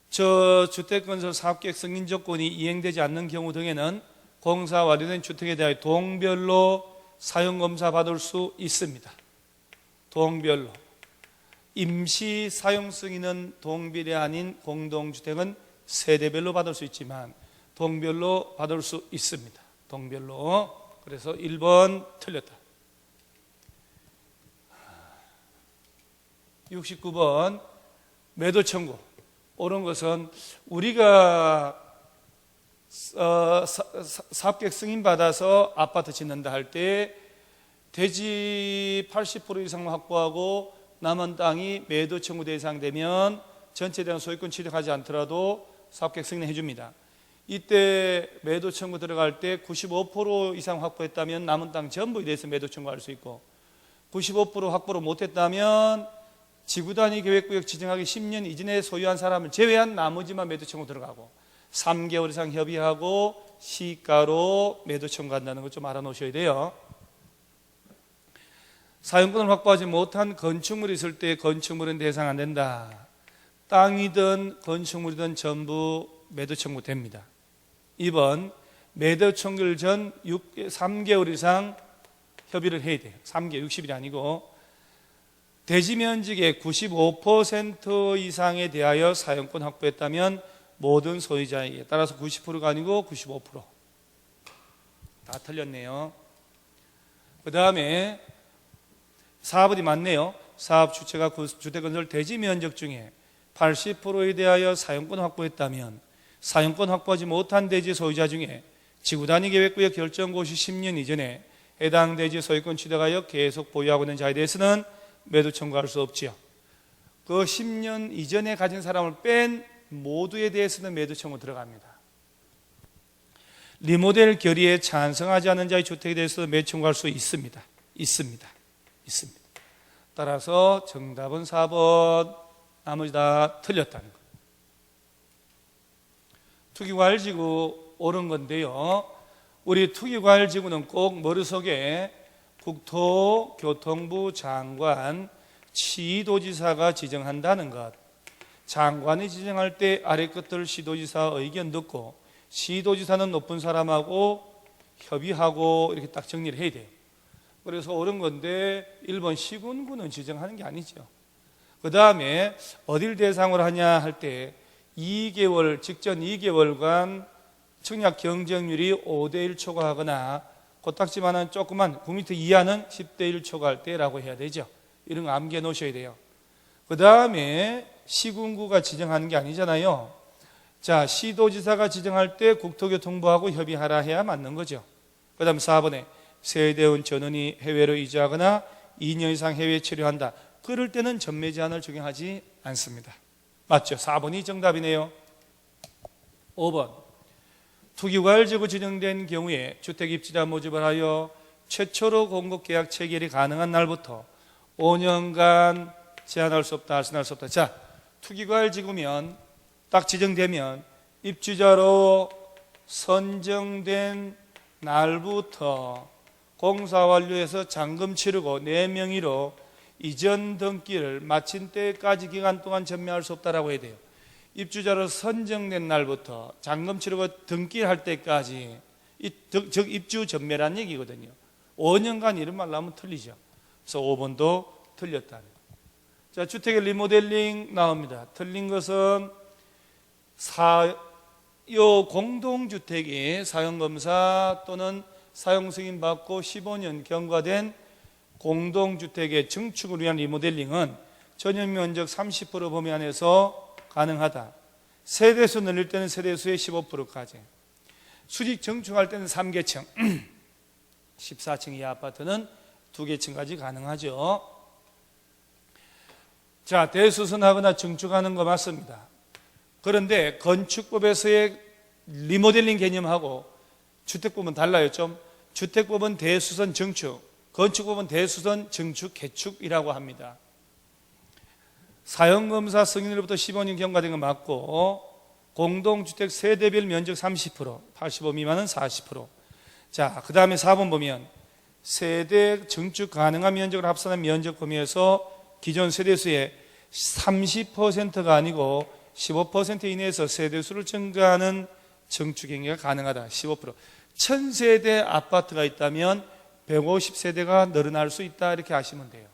주택건설 사업계획 승인 조건이 이행되지 않는 경우 등에는 공사 완료된 주택에 대하여 동별로 사용검사 받을 수 있습니다. 동별로. 임시 사용 승인은 동별이 아닌 공동주택은 세대별로 받을 수 있지만 동별로 받을 수 있습니다. 동별로. 그래서 1번 틀렸다. 69번 매도 청구. 옳은 것은 우리가 사업계획 승인 받아서 아파트 짓는다 할 때 대지 80% 이상 확보하고 남은 땅이 매도 청구 대상 되면 전체에 대한 소유권 취득하지 않더라도 사업계획 승인해 줍니다. 이때 매도 청구 들어갈 때 95% 이상 확보했다면 남은 땅 전부에 대해서 매도 청구할 수 있고, 95% 확보를 못했다면 지구단위 계획구역 지정하기 10년 이전에 소유한 사람을 제외한 나머지만 매도 청구 들어가고, 3개월 이상 협의하고 시가로 매도 청구한다는 것 좀 알아놓으셔야 돼요. 사용권을 확보하지 못한 건축물이 있을 때 건축물은 대상 안 된다. 땅이든 건축물이든 전부 매도 청구됩니다. 2번 매도 청구일 전 3개월 이상 협의를 해야 돼요. 3개월, 60일이 아니고 대지 면적의 95% 이상에 대하여 사용권 확보했다면 모든 소유자에게. 따라서 90%가 아니고 95%. 다 틀렸네요. 그 다음에 4번이 맞네요. 사업 주체가 주택건설 대지 면적 중에 80%에 대하여 사용권 확보했다면 사용권 확보하지 못한 대지 소유자 중에 지구단위 계획구역 결정고 시 10년 이전에 해당 대지 소유권 취득하여 계속 보유하고 있는 자에 대해서는 매도 청구할 수 없지요. 그 10년 이전에 가진 사람을 뺀 모두에 대해서는 매도 청구 들어갑니다. 리모델 결의에 찬성하지 않는 자의 주택에 대해서도 매도 청구할 수 있습니다. 있습니다. 따라서 정답은 4번, 나머지 다 틀렸다는 거예요. 투기과열지구 옳은 건데요. 우리 투기과열지구는 꼭 머릿속에 국토교통부 장관, 시도지사가 지정한다는 것. 장관이 지정할 때 아래 것들 시도지사 의견 듣고 시도지사는 높은 사람하고 협의하고 이렇게 딱 정리를 해야 돼요. 그래서 옳은 건데 1번 시군구는 지정하는 게 아니죠. 그 다음에 어딜 대상으로 하냐 할 때 2개월, 직전 2개월간 청약 경쟁률이 5대1 초과하거나 코딱지만한 조그만 9m 이하는 10대1 초과할 때라고 해야 되죠. 이런 거 암기해 놓으셔야 돼요. 그 다음에 시군구가 지정하는 게 아니잖아요. 자, 시도지사가 지정할 때 국토교통부하고 협의하라 해야 맞는 거죠. 그 다음 4번에 세대원 전원이 해외로 이주하거나 2년 이상 해외에 체류한다. 그럴 때는 전매 제한을 적용하지 않습니다. 맞죠? 4번이 정답이네요. 5번 투기과열지구 지정된 경우에 주택입지자 모집을 하여 최초로 공급계약 체결이 가능한 날부터 5년간 제한할 수 없다, 할수할 수 없다. 자, 투기과열지구면 딱 지정되면 입주자로 선정된 날부터 공사 완료해서 잔금 치르고 내 명의로 이전 등기를 마친 때까지 기간 동안 전매할 수 없다라고 해야 돼요. 입주자로 선정된 날부터 잔금 치르고 등기할 때까지 즉 입주 전매란 얘기거든요. 5년간 이런 말로 하면 틀리죠. 그래서 5번도 틀렸다. 자, 주택의 리모델링 나옵니다. 틀린 것은 사요 공동주택이 사용검사 또는 사용 승인 받고 15년 경과된 공동주택의 증축을 위한 리모델링은 전용 면적 30% 범위 안에서 가능하다. 세대수 늘릴 때는 세대수의 15%까지. 수직 증축할 때는 3계층, 14층 이하 아파트는 2계층까지 가능하죠. 자, 대수선하거나 증축하는 거 맞습니다. 그런데 건축법에서의 리모델링 개념하고 주택법은 달라요. 좀 주택법은 대수선 증축, 건축법은 대수선 증축 개축이라고 합니다. 사용검사 승인으로부터 15년 경과된 건 맞고 공동주택 세대별 면적 30%, 85 미만은 40%. 자, 그 다음에 4번 보면 세대 증축 가능한 면적을 합산한 면적 범위에서 기존 세대수의 30%가 아니고 15% 이내에서 세대수를 증가하는 증축 행위가 가능하다. 15%. 1000세대 아파트가 있다면 150세대가 늘어날 수 있다. 이렇게 아시면 돼요.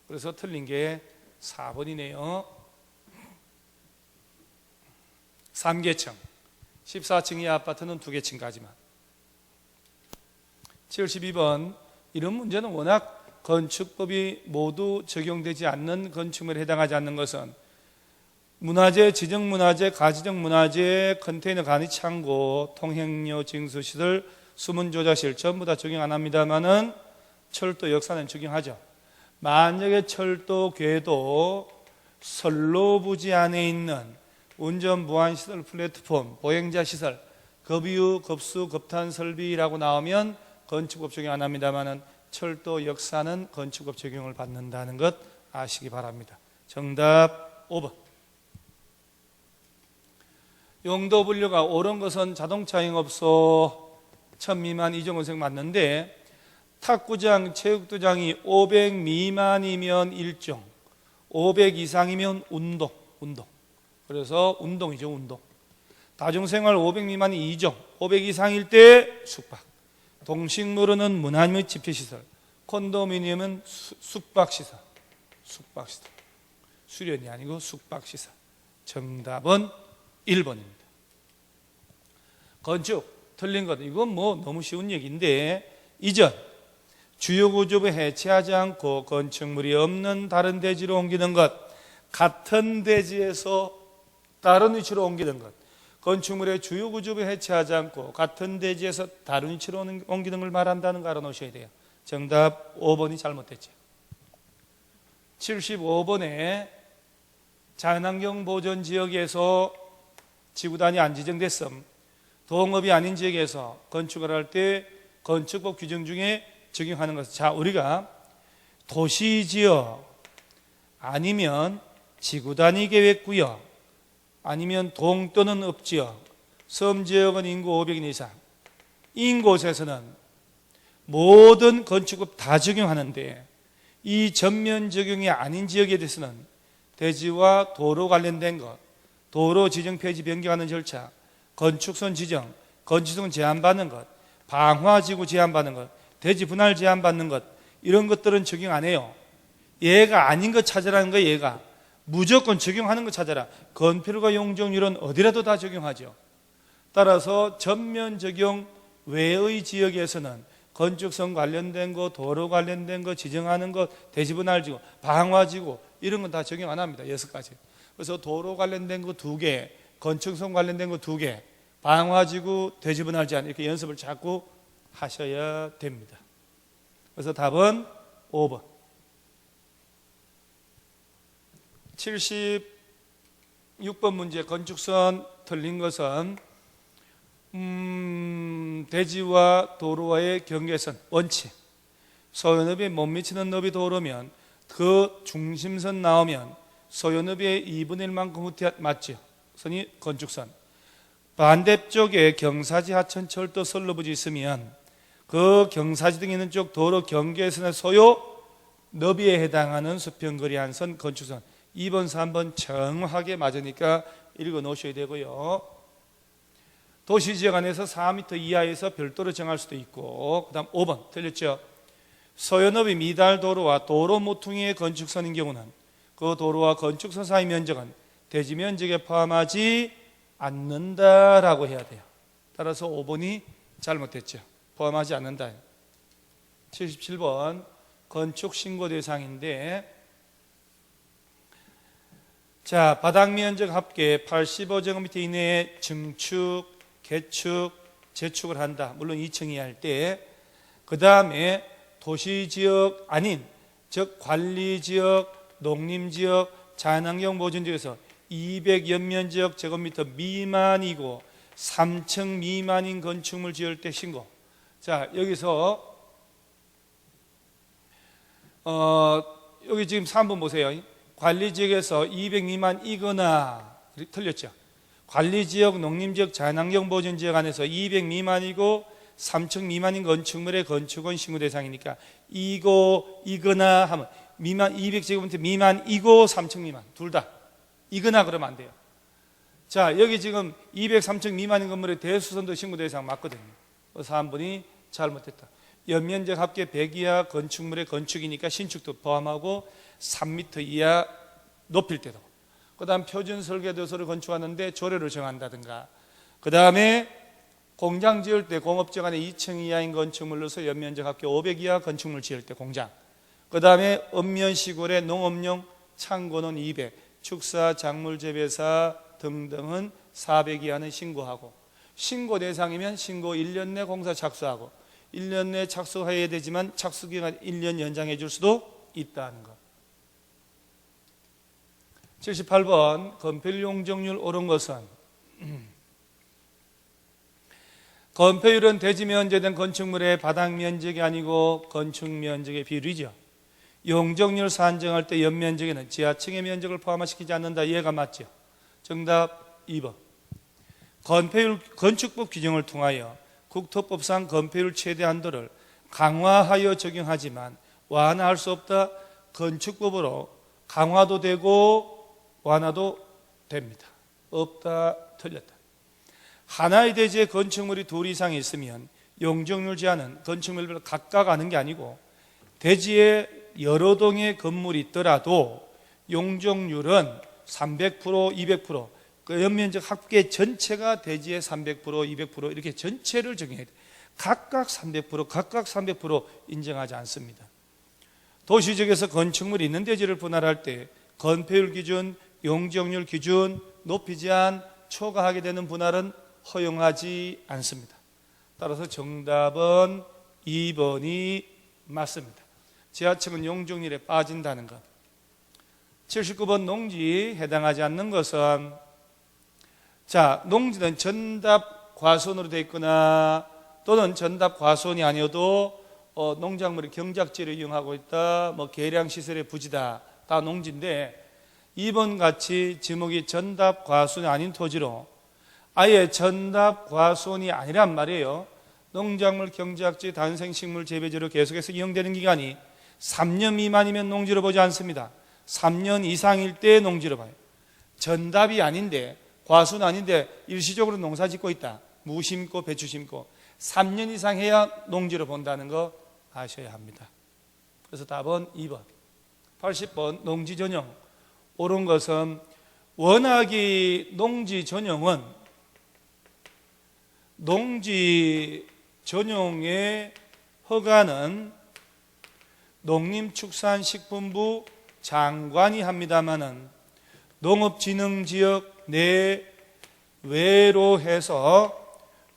그래서 틀린 게 4번이네요. 3계층, 14층 이하 아파트는 2계층까지만. 72번, 이런 문제는 워낙 건축법이 모두 적용되지 않는 건축물에 해당하지 않는 것은 문화재, 지정문화재, 가지정문화재, 컨테이너 간이 창고, 통행료 징수시설, 수문조작실 전부 다 적용 안 합니다만은 철도 역사는 적용하죠. 만약에 철도 궤도 선로부지 안에 있는 운전 보안시설 플랫폼, 보행자 시설, 급유, 급수, 급탄 설비라고 나오면 건축법 적용 안 합니다만은 철도 역사는 건축법 적용을 받는다는 것 아시기 바랍니다. 정답 5번. 용도 분류가 옳은 것은 자동차 영업소 1000 미만 이종건색 맞는데 탁구장, 체육도장이 500 미만이면 일종, 500 이상이면 운동. 그래서 운동이죠, 운동. 다중생활 500 미만이 2종, 500 이상일 때 숙박. 동식물은 문화 및 집회시설, 콘도미니엄은 숙박시설. 수련이 아니고 숙박시설. 정답은 1번입니다. 건축 틀린 것, 이건 뭐 너무 쉬운 얘기인데, 이전 주요 구조부 해체하지 않고 건축물이 없는 다른 대지로 옮기는 것, 같은 대지에서 다른 위치로 옮기는 것, 건축물의 주요 구조부 해체하지 않고 같은 대지에서 다른 위치로 옮기는 걸 말한다는 거 알아놓으셔야 돼요. 정답 5번이 잘못됐죠. 75번에 자연환경 보전 지역에서 지구단위 안 지정됐음, 동업이 아닌 지역에서 건축을 할 때 건축법 규정 중에 적용하는 것은, 자, 우리가 도시지역 아니면 지구단위 계획구역 아니면 동 또는 읍지역, 섬지역은 인구 500인 이상, 인 곳에서는 모든 건축법 다 적용하는데, 이 전면 적용이 아닌 지역에 대해서는 대지와 도로 관련된 것, 도로 지정 폐지 변경하는 절차, 건축선 지정, 건축선 제한받는 것, 방화지구 제한받는 것, 대지 분할 제한받는 것, 이런 것들은 적용 안 해요. 얘가 아닌 것 찾으라는 거예요. 얘가 무조건 적용하는 것 찾아라. 건폐율과 용적률은 어디라도 다 적용하죠. 따라서 전면 적용 외의 지역에서는 건축선 관련된 거, 도로 관련된 거, 지정하는 거, 대지 분할지구, 방화지구, 이런 건 다 적용 안 합니다. 6가지. 그래서 도로 관련된 거 2개, 건축선 관련된 거 2개, 방화지구, 대지 분할 제한, 이렇게 연습을 자꾸 하셔야 됩니다. 그래서 답은 5번. 76번 문제, 건축선 틀린 것은 대지와 도로와의 경계선 원칙, 소요너비에 못 미치는 너비 도로면 그 중심선 나오면 소요너비의 2분의 1만큼 후퇴, 맞죠? 선이 건축선. 반대쪽에 경사지, 하천, 철도, 선로부지 있으면 그 경사지 등이 있는 쪽 도로 경계선의 소요 너비에 해당하는 수평거리 한선 건축선. 2번, 3번 정확하게 맞으니까 읽어 놓으셔야 되고요. 도시지역 안에서 4m 이하에서 별도로 정할 수도 있고, 그 다음 5번 틀렸죠? 소요너비 미달 도로와 도로 모퉁이의 건축선인 경우는 그 도로와 건축선 사이 면적은 대지 면적에 포함하지 않는다라고 해야 돼요. 따라서 5번이 잘못됐죠. 포함하지 않는다. 77번 건축 신고 대상인데, 자, 바닥 면적 합계 85제곱미터 이내에 증축, 개축, 재축을 한다. 물론 2층 이하일 때. 그 다음에 도시지역 아닌, 즉 관리지역, 농림지역, 자연환경 보존지역에서 200 연면적 제곱미터 미만이고 3층 미만인 건축물 지을 때 신고. 자, 여기서 여기 지금 3번 보세요. 관리지역에서 200 미만이거나, 틀렸죠? 관리지역, 농림지역, 자연환경 보존지역 안에서 200 미만이고 3층 미만인 건축물의 건축은 신고 대상이니까 이거나 하면 미만 200제곱미터 미만이고 3층 미만 둘 다 이거나 그러면 안 돼요. 자, 여기 지금 203층 미만인 건물의 대수선도 신고 대상 맞거든요. 그래서 3번이 잘못됐다. 연면적 합계 100 이하 건축물의 건축이니까 신축도 포함하고 3m 이하 높일 때도, 그 다음 표준 설계도서를 건축하는데 조례를 정한다든가, 그 다음에 공장 지을 때 공업지역 안에 2층 이하인 건축물로서 연면적 합계 500 이하 건축물 지을 때 공장, 그 다음에 읍면 시골의 농업용 창고는 200, 축사, 작물 재배사 등등은 400 이하는 신고하고, 신고 대상이면 신고 1년 내 공사 착수하고 1년 내 착수해야 되지만 착수기간 1년 연장해 줄 수도 있다는 것. 78번 건폐율 용적률 옳은 것은, 건폐율은 대지 면제된 건축물의 바닥 면적이 아니고 건축 면적의 비율이죠. 용적률 산정할 때 연면적에는 지하층의 면적을 포함시키지 않는다. 이해가 맞죠? 정답 2번. 건폐율 건축법 규정을 통하여 국토법상 건폐율 최대 한도를 강화하여 적용하지만 완화할 수 없다. 건축법으로 강화도 되고 완화도 됩니다. 없다. 틀렸다. 하나의 대지에 건축물이 둘 이상 있으면 용적률 제한은 건축물별로 각각 하는 게 아니고 대지에 여러 동의 건물이 있더라도 용적률은 300%, 200%, 그 연면적 합계 전체가 대지의 300%, 200% 이렇게 전체를 적용해야 돼. 각각 300%, 각각 300% 인정하지 않습니다. 도시적에서 건축물이 있는 대지를 분할할 때 건폐율 기준, 용적률 기준, 높이 제한, 초과하게 되는 분할은 허용하지 않습니다. 따라서 정답은 2번이 맞습니다. 지하층은 용적률에 빠진다는 것. 79번 농지 해당하지 않는 것은, 자, 농지는 전답 과수원으로 되어 있거나 또는 전답 과수원이 아니어도 농작물이 경작지를 이용하고 있다, 뭐 계량시설의 부지다, 다 농지인데 2번 같이 지목이 전답 과수원이 아닌 토지로 아예 전답 과수원이 아니란 말이에요. 농작물 경작지 단생식물 재배지로 계속해서 이용되는 기간이 3년 미만이면 농지로 보지 않습니다. 3년 이상일 때 농지로 봐요. 전답이 아닌데, 과수는 아닌데 일시적으로 농사 짓고 있다, 무 심고 배추 심고 3년 이상 해야 농지로 본다는 거 아셔야 합니다. 그래서 답은 2번. 80번 농지 전용. 옳은 것은 워낙이 농지 전용은 농지 전용의 허가는 농림축산식품부 장관이 합니다마는 농업진흥지역 내외로 해서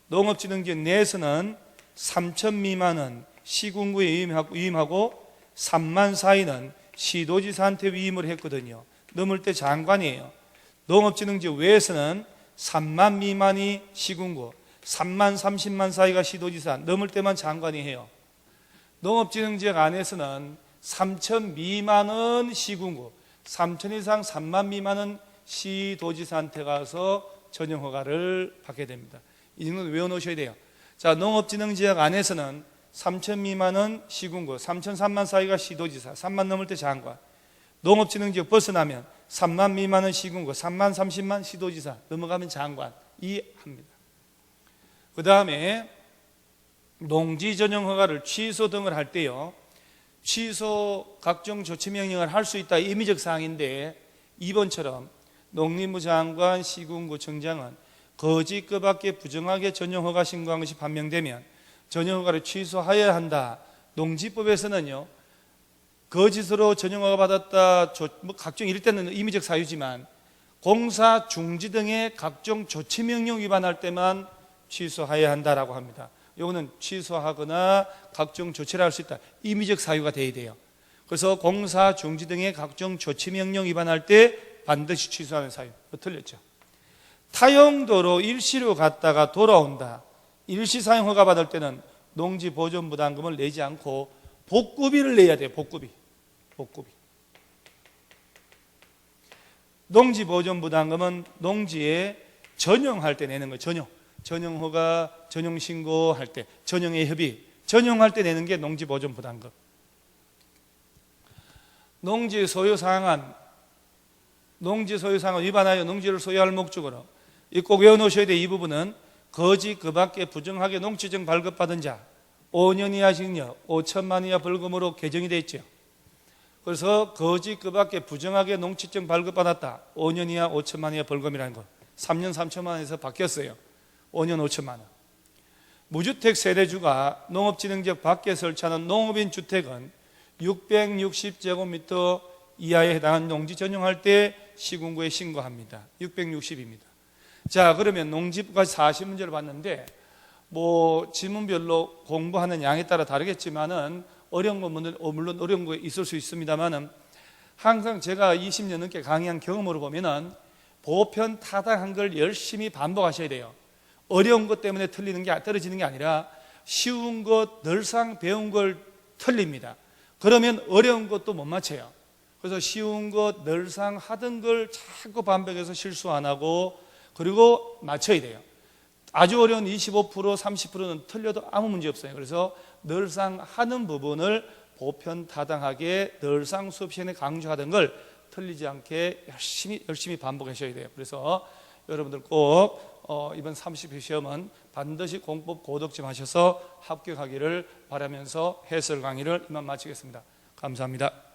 농업진흥지역 내에서는 3천 미만은 시군구에 위임하고 3만 사이는 시도지사한테 위임을 했거든요. 넘을 때 장관이에요. 농업진흥지역 외에서는 3만 미만이 시군구, 3만 30만 사이가 시도지사, 넘을 때만 장관이 해요. 농업진흥지역 안에서는 3천 미만은 시군구, 3천 이상 3만 미만은 시도지사한테 가서 전용 허가를 받게 됩니다. 이 정도는 외워놓으셔야 돼요. 자, 농업진흥지역 안에서는 3천 미만은 시군구, 3천 3만 사이가 시도지사, 3만 넘을 때 장관. 농업진흥지역 벗어나면 3만 미만은 시군구, 3만 30만 시도지사, 넘어가면 장관. 이해합니다. 그 다음에 농지 전용 허가를 취소 등을 할 때요, 취소 각종 조치 명령을 할 수 있다, 임의적 사항인데 2번처럼 농림부 장관, 시군구청장은 거지 그 밖에 부정하게 전용 허가 신고한 것이 판명되면 전용 허가를 취소하여야 한다. 농지법에서는요, 거짓으로 전용 허가 받았다, 뭐 각종 이럴 때는 임의적 사유지만 공사 중지 등의 각종 조치 명령 위반할 때만 취소하여야 한다라고 합니다. 이거는 취소하거나 각종 조치를 할 수 있다, 임의적 사유가 돼야 돼요. 그래서 공사 중지 등의 각종 조치 명령 위반할 때 반드시 취소하는 사유. 틀렸죠. 타용도로 일시로 갔다가 돌아온다, 일시 사용 허가 받을 때는 농지 보존 부담금을 내지 않고 복구비를 내야 돼요. 복구비. 농지 보존 부담금은 농지에 전용할 때 내는 거예요. 전용 허가, 전용 신고할 때, 전용의 협의, 전용할 때 내는 게 농지 보존 부담금. 농지 소유 상한 위반하여 농지를 소유할 목적으로, 꼭 외워놓으셔야 돼. 이 부분은 거지 그 밖에 부정하게 농지증 발급받은 자 5년 이하 징역 5천만 이하 벌금으로 개정이 되어 있죠. 그래서 거지 그 밖에 부정하게 농지증 발급받았다, 5년 이하 5천만 이하 벌금이라는 거 3년 3천만 원에서 바뀌었어요. 5년 5천만 원. 무주택 세대주가 농업진흥지역 밖에 설치하는 농업인 주택은 660제곱미터 이하에 해당하는 농지 전용할 때 시군구에 신고합니다. 660입니다. 자, 그러면 농지까지 40문제를 봤는데 뭐 지문별로 공부하는 양에 따라 다르겠지만은 어려운 건 물론 어려운 거 있을 수 있습니다만은 항상 제가 20년 넘게 강의한 경험으로 보면은 보편 타당한 걸 열심히 반복하셔야 돼요. 어려운 것 때문에 떨어지는 게 아니라 쉬운 것, 늘상 배운 걸 틀립니다. 그러면 어려운 것도 못 맞춰요. 그래서 쉬운 것, 늘상 하던 걸 자꾸 반복해서 실수 안 하고 그리고 맞춰야 돼요. 아주 어려운 25%, 30%는 틀려도 아무 문제 없어요. 그래서 늘상 하는 부분을 보편타당하게 늘상 수업 시간에 강조하던 걸 틀리지 않게 열심히 반복하셔야 돼요. 그래서 여러분들 꼭 이번 30회 시험은 반드시 공법 고득점 하셔서 합격하기를 바라면서 해설 강의를 이만 마치겠습니다. 감사합니다.